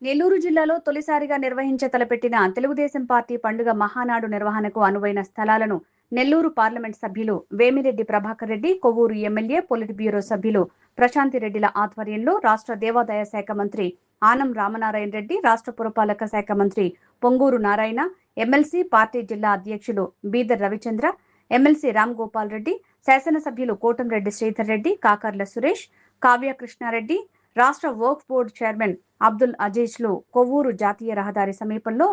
నెల్లూరు జిల్లాలో తొలిసారిగా నిర్వహించతలపెట్టిన తెలుగుదేశం పార్టీ పండుగ మహానాడు నిర్వహణకు అనువైన స్థలాలను నెల్లూరు పార్లమెంట్ సభ్యులు Vemireddy Prabhakar Reddy, Kovvur MLA, polit bureau సభ్యులు ప్రశాంతిరెడ్డిల ఆధ్వర్యంలో రాష్ట్ర దేవాదాయ శాఖ మంత్రి ఆనం రామనారాయణ రెడ్డి, రాష్ట్ర పురపాలక శాఖ మంత్రి పొంగూరు నారాయణ, ఎమ్మెల్సీ పార్టీ జిల్లా అధ్యక్షులు బీదర్ రవిచంద్ర, ఎమ్మెల్సీ రామ్ గోపాల్ రెడ్డి, శాసనసభ్యులు కోటంరెడ్డి శ్రీధర్ రెడ్డి, కాకర్ల సురేష్, కావ్య కృష్ణారెడ్డి, రాష్ట్ర work board chairman Abdul Aziz లు కొవ్వూరు జాతీయ రహదారి సమీపంలో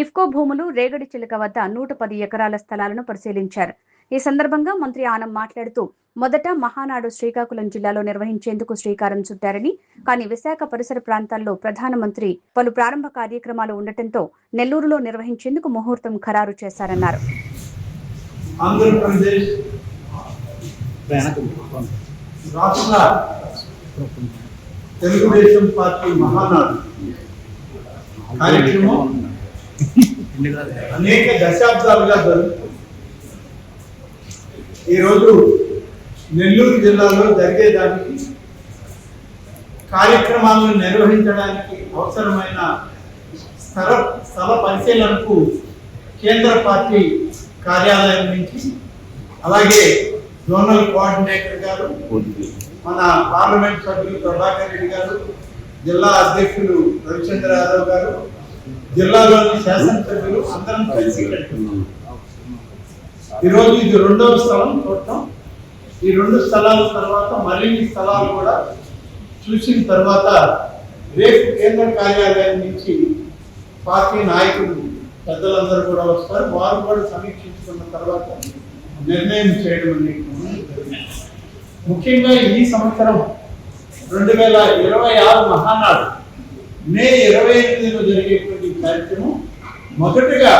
ఇఫ్కో భూములు రేగడి చిలుక వద్ద 110 ఎకరాల స్థలాలను పరిశీలించారు. ఈ సందర్భంగా మంత్రి ఆనం మాట్లాడుతూ, మొదట మహానాడు శ్రీకాకుళం జిల్లాలో నిర్వహించేందుకు శ్రీకారం చుట్టారని, కానీ విశాఖ పరిసర ప్రాంతాల్లో ప్రధానమంత్రి పలు ప్రారంభ కార్యక్రమాలు ఉండటంతో నెల్లూరులో నిర్వహించేందుకు ముహూర్తం ఖరారు చేశారన్నారు. తెలుగుదేశం పార్టీ మహానాడు కార్యక్రమం అనేక దశాబ్దాలుగా జరుగుతుంది. ఈరోజు నెల్లూరు జిల్లాలో జరిగేదానికి కార్యక్రమాలను నిర్వహించడానికి అవసరమైన స్థల పరిశీలనకు కేంద్ర పార్టీ కార్యాలయం నుంచి, అలాగే జోనల్ కోఆర్డినేటర్ గారు, మన పార్లమెంట్ సభ్యులు ప్రభాకర్ రెడ్డి గారు, జిల్లా అధ్యక్షులు రవిచంద్ర యాదవ్ గారు, జిల్లాలోని శాసనసభ్యులు అందరం కలిసి ఈరోజు ఇది 2వ స్థలం చూడటం. ఈ 2 స్థలాల తర్వాత మరిన్ని స్థలాలు కూడా చూసిన తర్వాత రేపు కేంద్ర కార్యాలయం నుంచి పార్టీ నాయకులు పెద్దలందరూ కూడా వస్తారు. వారు కూడా సమీక్షించుకున్న తర్వాత నిర్ణయం చేయడం అనేది ముఖ్యంగా ఈ సంవత్సరం 2026 మహానాడు మే 28న జరిగేటువంటి కార్యక్రమం మొదటగా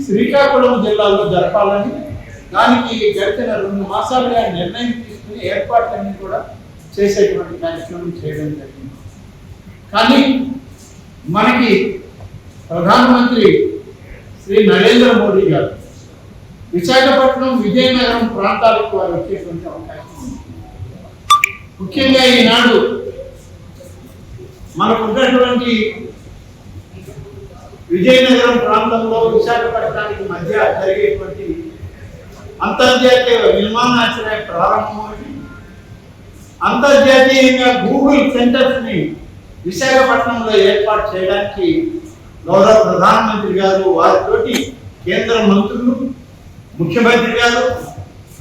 శ్రీకాకుళం జిల్లాలో జరపాలని, దానికి గడిచిన 2 మాసాలుగా నిర్ణయం తీసుకుని ఏర్పాట్లన్నీ కూడా చేసేటువంటి కార్యక్రమం చేయడం జరిగింది. కానీ మనకి ప్రధానమంత్రి శ్రీ నరేంద్ర మోడీ గారు విశాఖపట్నం, విజయనగరం ప్రాంతాలకు వారు వచ్చేటువంటి అవకాశం ఉంది. ముఖ్యంగా ఈనాడు మనకు ఉన్నటువంటి విజయనగరం ప్రాంతంలో విశాఖపట్నానికి మధ్య జరిగేటువంటి అంతర్జాతీయ విమానాశ్రయ ప్రారంభమని, అంతర్జాతీయంగా గూగుల్ సెంటర్స్ ని విశాఖపట్నంలో ఏర్పాటు చేయడానికి గౌరవ ప్రధానమంత్రి గారు, వారితోటి కేంద్ర మంత్రులు, ముఖ్యమంత్రి గారు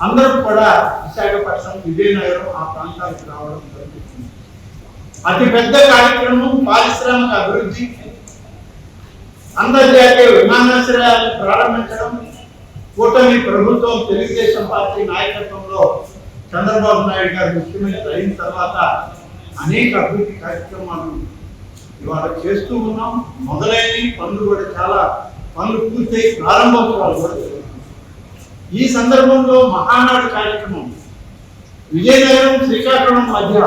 అందరూ కూడా విశాఖపట్నం, విజయనగరం ఆ ప్రాంతాలకు రావడం జరుగుతుంది. అతిపెద్ద కార్యక్రమం పారిశ్రామిక అభివృద్ధి, అంతర్జాతీయ విమానాశ్రయాలను ప్రారంభించడం. కూటమి ప్రభుత్వం తెలుగుదేశం పార్టీ నాయకత్వంలో చంద్రబాబు నాయుడు గారు ముఖ్యమంత్రి అయిన తర్వాత అనేక అభివృద్ధి కార్యక్రమాలు ఇవాళ చేస్తూ ఉన్నాం. మొదలైన పనులు కూడా చాలా పనులు పూర్తయి ప్రారంభోత్సవాలు కూడా జరుగుతున్నాయి. ఈ సందర్భంలో మహానాడు కార్యక్రమం విజయనగరం, శ్రీకాకుళం మధ్య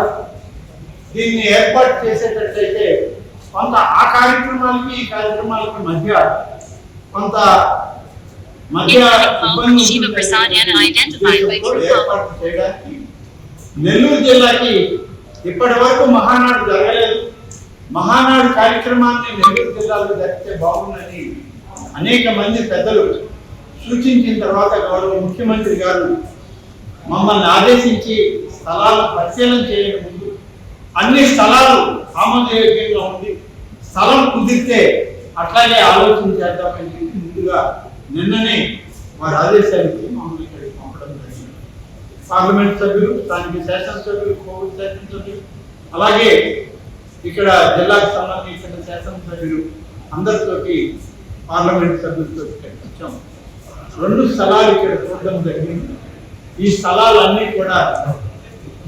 దీన్ని ఏర్పాటు చేసేటట్లయితే కొంత ఆ కార్యక్రమాలకి ఈ కార్యక్రమాలకి మధ్య కొంత ఏర్పాటు చేయడానికి నెల్లూరు జిల్లాకి ఇప్పటి వరకు మహానాడు జరగలేదు. మహానాడు కార్యక్రమాన్ని నెల్లూరు జిల్లాలో జరిగితే బాగుందని అనేక మంది పెద్దలు సూచించిన తర్వాత గౌరవ ముఖ్యమంత్రి గారు మమ్మల్ని ఆదేశించి స్థలాలను పరిశీలన చేయడం ముందు అన్ని స్థలాలు ఆమోదయోగ్యంగా ఉంది, స్థలం కుదిరితే అట్లాగే ఆలోచన చేద్దామని చెప్పి ముందుగా నిన్ననే వారి ఆదేశానికి మమ్మల్ని ఇక్కడికి పంపడం జరిగింది. పార్లమెంట్ సభ్యులు, స్థానిక శాసనసభ్యులు, కోవిడ్ శాసనసభ్యులు, అలాగే ఇక్కడ జిల్లాకు సంబంధించిన శాసనసభ్యులు అందరితోటి పార్లమెంట్ సభ్యులతో వచ్చాం. 2 స్థలాలు ఇక్కడ చూడడం జరిగింది. ఈ స్థలాలన్నీ కూడా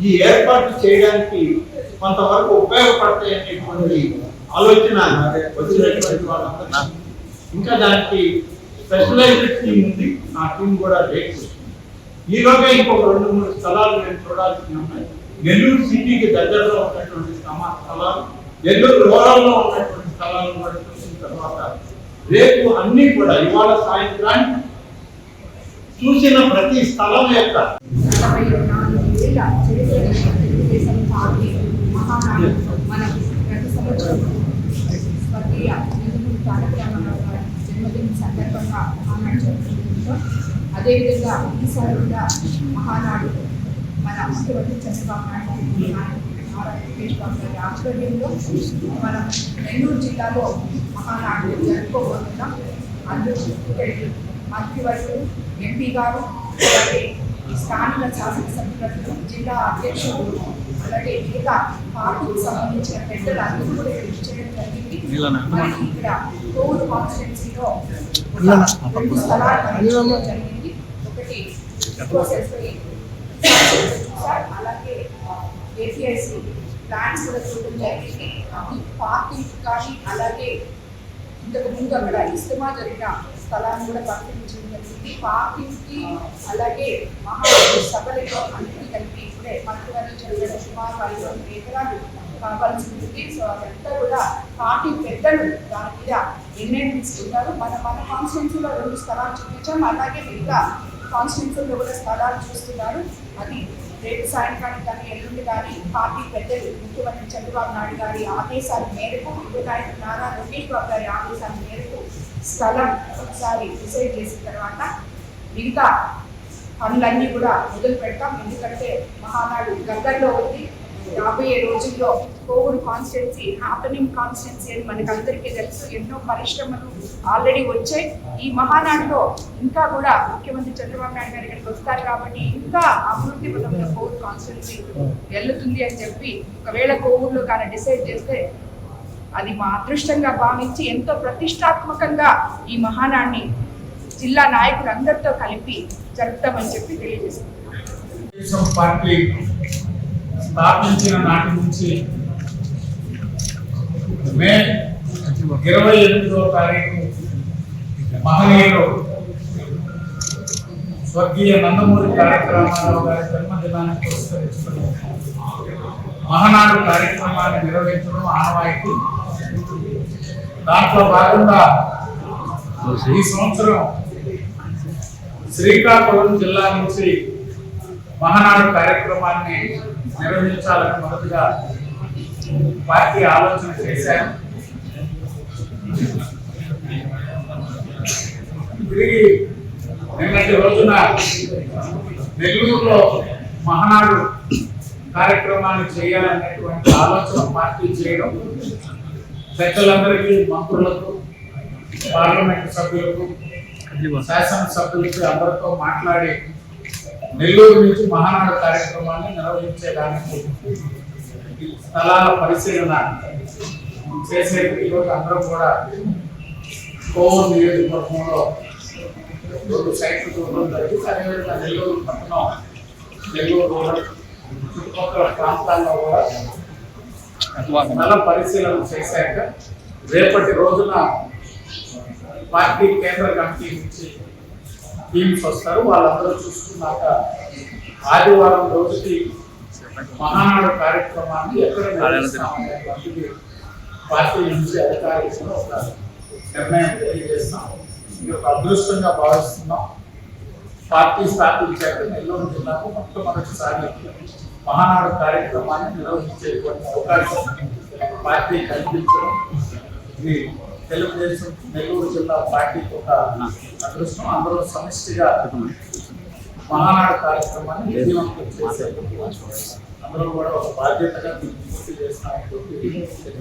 ఈ ఏర్పాటు చేయడానికి కొంతవరకు ఉపయోగపడతాయి అనేటువంటి ఆలోచన వచ్చినటువంటి వాళ్ళందరూ. ఇంకా దానికి స్పెషలైజ్డ్ టీం ఉంది, ఆ టీం కూడా రేట్ వస్తుంది. ఈలోగా ఇంకొక 2-3 స్థలాలు నేను చూడాల్సి ఉన్నాయి. నెల్లూరు సిటీకి దగ్గరలో ఉన్నటువంటి స్థలాలు, నెల్లూరు రూరల్లో ఉన్నటువంటి స్థలాలను కూడా చూసిన తర్వాత రేపు అన్ని కూడా ఇవాళ సాయంత్రానికి చూసిన ప్రతి స్థలం యొక్క అదేవిధంగా ఈసారి కూడా మహానాడు మన ముఖ్యమంత్రి చంద్రబాబు నాయుడు నారా లోకేష్ బాబు గారి ఆధ్వర్యంలో మనం నెల్లూరు జిల్లాలో మహానాడు జరుపుకోబోతున్నాం. అందుకు ఇక్కడికి మంత్రివర్యులు, ఎంపీ గారు, అలాగే స్థానిక శాసనసభ్యులు, జిల్లా అధ్యక్షులు, అలాగే మిగతా పార్టీకి సంబంధించిన పెద్దలు అందరూ కూడా ఇక్కడ చేయడం జరిగింది. మనకి ఇక్కడ కోవూరు కాన్స్టిట్యున్సీలో 2 స్థలాలు జరిగింది. ఒకటి అలాగే ఏపీఐసి ప్లాన్స్ కూడా చూడడం జరిగింది. అది పార్టీకి కానీ అలాగే ఇంతకు ముందు అక్కడ ఇష్టమా జరిగిన స్థలాన్ని కూడా పరిశీలించడం జరిగింది. పార్టీకి అలాగే మహాసభలకు అన్నింటి కలిపి ఇప్పుడే మంత్రివర్గం జరిగిన సుమారు 500 ఎకరాలు కావాల్సి ఉంటుంది. సో అదంతా కూడా పార్టీ పెద్దలు దాని మీద నిర్ణయం తీసుకుంటారు. మన కాన్స్టిట్యున్సీలో 2 స్థలాలు చూపించాం. అలాగే మిగతా కాన్స్టిట్యున్సీలో కూడా స్థలాలు చూస్తున్నారు. అది రేపు సాయంకాలం కానీ ఎల్లుండి కానీ పార్టీ పెద్దలు ముఖ్యమంత్రి చంద్రబాబు నాయుడు గారి ఆదేశాల మేరకు, నాయకుడు నారా లోకేష్ బాబు గారి ఆదేశాల మేరకు స్థలం ఒకసారి డిసైడ్ చేసిన తర్వాత మిగతా పనులన్నీ కూడా మొదలు పెడతాం. ఎందుకంటే మహానాడు దగ్గరలో ఉంది. రాబోయే రోజుల్లో కోవూరు కాన్స్టిట్యున్సీ హ్యాపెనింగ్ కాన్స్టిట్యున్సీ అని మనకందరికీ తెలుసు. ఎన్నో పరిశ్రమలు ఆల్రెడీ వచ్చాయి. ఈ మహానాడులో ఇంకా కూడా ముఖ్యమంత్రి చంద్రబాబు నాయుడు గారు ఇక్కడికి వస్తారు కాబట్టి ఇంకా అభివృద్ధి పదంలో కోవూరు కాన్స్టిట్యున్సీ వెళ్తుంది అని చెప్పి ఒకవేళ కోవూరులో కానీ డిసైడ్ చేస్తే అది మా అదృష్టంగా భావించి ఎంతో ప్రతిష్టాత్మకంగా ఈ మహానాడిని జిల్లా నాయకులందరితో కలిపి జరుపుతామని చెప్పి తెలియజేస్తున్నాం. పార్టీ స్థాపించిన నాటి నుంచి మే 28వ తారీఖు మహనీయులు స్వర్గీయ నందమూరి తారక రామారావు గారి జన్మదినాన్ని పురస్కరించుకుని మహానాడు కార్యక్రమాన్ని నిర్వహించడం ఆనవాయితీ. దాంట్లో భాగంగా ఈ సంవత్సరం శ్రీకాకుళం జిల్లా నుంచి మహానాడు కార్యక్రమాన్ని నిర్వహించాలని మొదటిగా పార్టీ ఆలోచన చేశారు. తిరిగి నిన్నటి రోజున నెల్లూరులో మహానాడు కార్యక్రమాన్ని చేయాలనేటువంటి ఆలోచన పార్టీ చేయడం, పెద్దలందరికీ, మంత్రులకు, పార్లమెంట్ సభ్యులకు, శాసనసభ్యులకు అందరితో మాట్లాడి నెల్లూరు నుంచి మహానాడు కార్యక్రమాన్ని నిర్వహించేదానికి స్థలాల పరిశీలన చేసే ఈరోజు అందరం కూడా కోవూరు నియోజకవర్గంలో 2 సైట్లు చూడడం జరిగింది. అదేవిధంగా నెల్లూరు పట్టణం, నెల్లూరు చుట్టుపక్కల ప్రాంతాల్లో కూడా స్థల పరిశీలన చేశాక రేపటి రోజున పార్టీ కేంద్ర కమిటీ నుంచి టీమ్స్ వస్తారు. వాళ్ళందరూ చూసుకున్నాక ఆదివారం రోజుకి మహానాడు కార్యక్రమాన్ని ఎక్కడ నిర్వహిస్తామనేటువంటిది పార్టీ నుంచి అధికారికంగా ఒక నిర్ణయం తెలియజేస్తాం. ఇది ఒక అదృష్టంగా భావిస్తున్నాం. పార్టీ స్థాపించాక నెల్లూరు జిల్లాకు మొట్టమొదటిసారి మహానాడు కార్యక్రమాన్ని నిర్వహించేటువంటి అవకాశం పార్టీ కల్పించడం ఇది తెలుగుదేశం నెల్లూరు జిల్లా పార్టీకి ఒక అదృష్టం. అందరూ సమిష్టిగా మహానాడు కార్యక్రమాన్ని విజయవంతం చేసేందుకు అందరూ కూడా ఒక బాధ్యతగా పూర్తి చేస్తున్నామని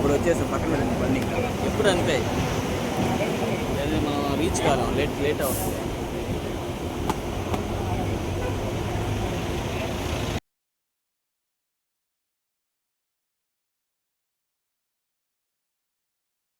ఇప్పుడు వచ్చేసాం పక్కన పెట్టింది బండి ఇంకా ఎప్పుడు అంతే మనం రీచ్ కాలం లేట్ అవుతుంది.